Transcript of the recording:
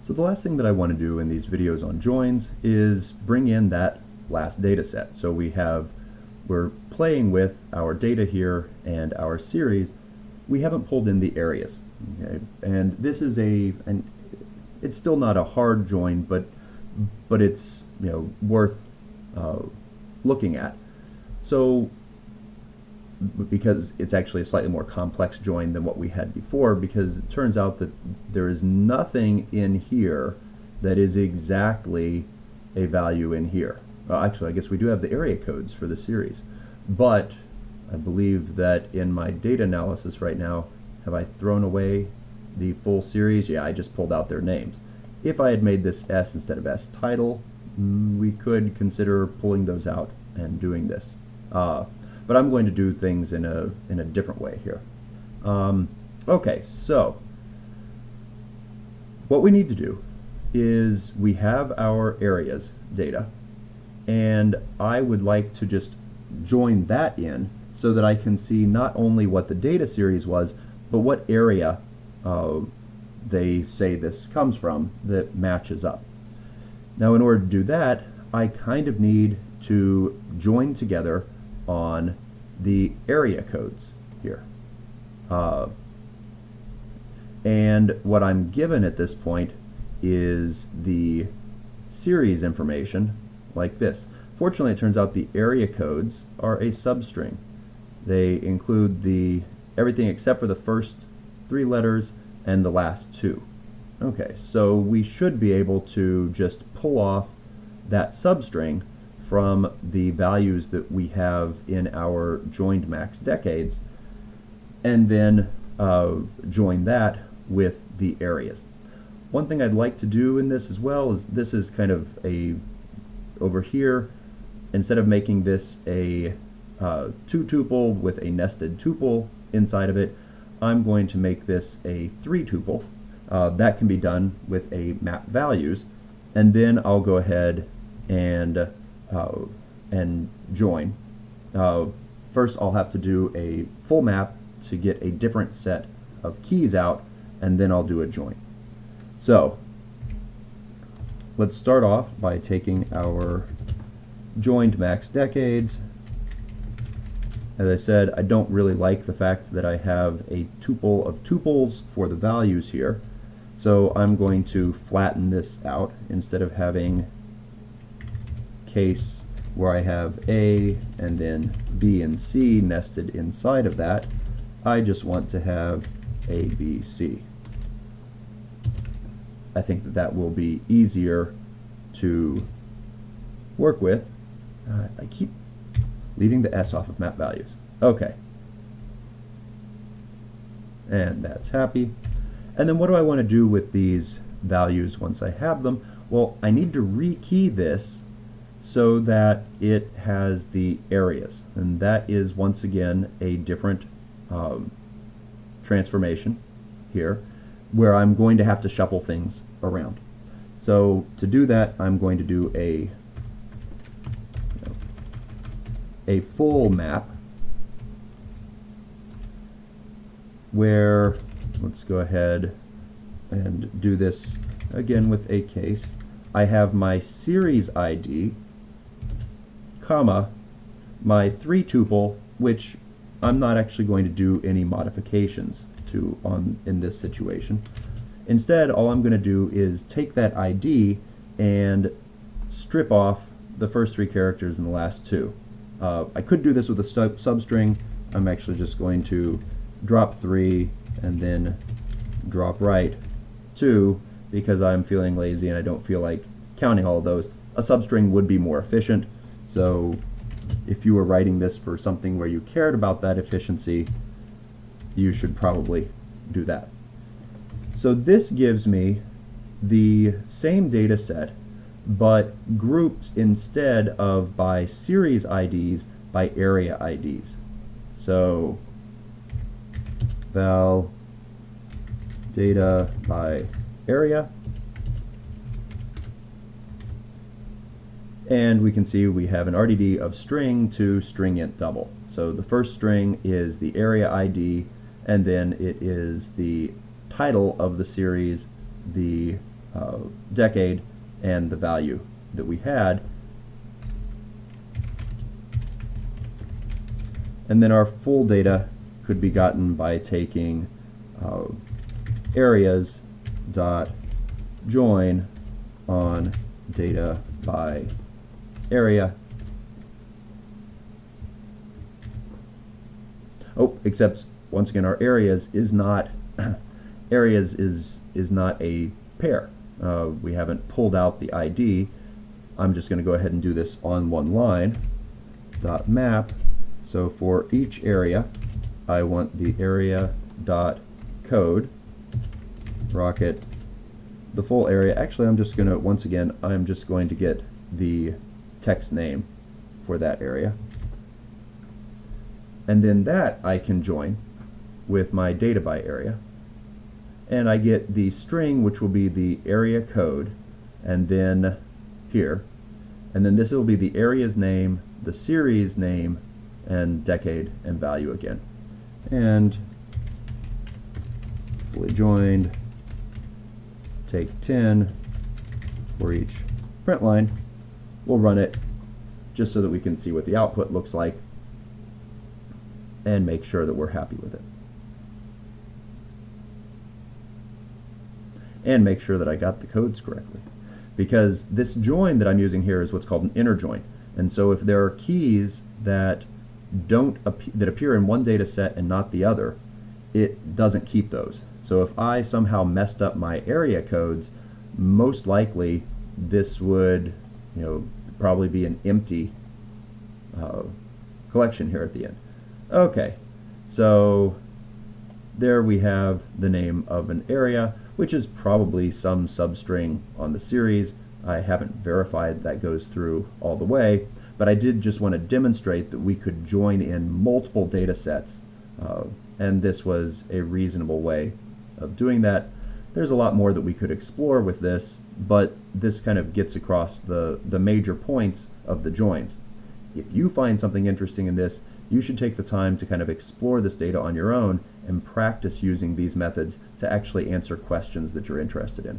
So the last thing that I want to do in these videos on joins is bring in that last data set. So we're playing with our data here and our series. We haven't pulled in the areas. Okay? And this is it's still not a hard join, but it's worth looking at. So because it's actually a slightly more complex join than what we had before, because it turns out that there is nothing in here that is exactly a value in here. Actually, I guess we do have the area codes for the series, but I believe that in my data analysis right now, have I thrown away the full series? Yeah, I just pulled out their names. If I had made this S instead of S title, we could consider pulling those out and doing this. But I'm going to do things in a different way here. Okay, so what we need to do is we have our areas data, and I would like to just join that in so that I can see not only what the data series was, but what area they say this comes from that matches up. Now, in order to do that, I kind of need to join together on the area codes here. And what I'm given at this point is the series information like this. Fortunately, it turns out the area codes are a substring. They include everything except for the first 3 letters and the last 2. Okay, so we should be able to just pull off that substring from the values that we have in our joined max decades, and then join that with the areas. One thing I'd like to do in this as well is, this is kind of over here, instead of making this a 2-tuple with a nested tuple inside of it, I'm going to make this a 3-tuple. That can be done with a map values, and then I'll go ahead and join. First, I'll have to do a full map to get a different set of keys out, and then I'll do a join. So let's start off by taking our joined max decades. As I said, I don't really like the fact that I have a tuple of tuples for the values here, so I'm going to flatten this out. Instead of having case where I have A and then B and C nested inside of that, I just want to have A, B, C. I think that that will be easier to work with. I keep leaving the S off of map values. Okay. And that's happy. And then what do I want to do with these values once I have them? Well, I need to rekey this so that it has the areas. And that is, once again, a different transformation here, where I'm going to have to shuffle things around. So to do that, I'm going to do a full map where, let's go ahead and do this again with a case. I have my series ID, comma, my 3-tuple, which I'm not actually going to do any modifications to in this situation. Instead, all I'm going to do is take that ID and strip off the first 3 characters and the last 2. I could do this with a substring. I'm actually just going to drop 3 and then drop right 2, because I'm feeling lazy and I don't feel like counting all of those. A substring would be more efficient, so if you were writing this for something where you cared about that efficiency, you should probably do that. So this gives me the same data set, but grouped, instead of by series IDs, by area IDs. So val data by area, and we can see we have an RDD of string to string int double. So the first string is the area ID, and then it is the title of the series, the decade and the value that we had. And then our full data could be gotten by taking areas dot join on data by area. Oh, except once again, our areas is not is not a pair. We haven't pulled out the ID. I'm just going to go ahead and do this on one line. Dot map. So for each area, I want the area dot code rocket the full area. Actually, I'm just going to, once again, I'm just going to get the text name for that area. And then that I can join with my data by area. And I get the string, which will be the area code, and then here. And then this will be the area's name, the series name, and decade and value again. And fully joined, take 10 for each print line. We'll run it just so that we can see what the output looks like and make sure that we're happy with it. And make sure that I got the codes correctly. Because this join that I'm using here is what's called an inner join. And so if there are keys that appear in one data set and not the other, it doesn't keep those. So if I somehow messed up my area codes, most likely this would, probably be an empty collection here at the end. Okay, so there we have the name of an area, which is probably some substring on the series. I haven't verified that goes through all the way, but I did just want to demonstrate that we could join in multiple data sets, and this was a reasonable way of doing that. There's a lot more that we could explore with this, but this kind of gets across the major points of the joins. If you find something interesting in this, you should take the time to kind of explore this data on your own and practice using these methods to actually answer questions that you're interested in.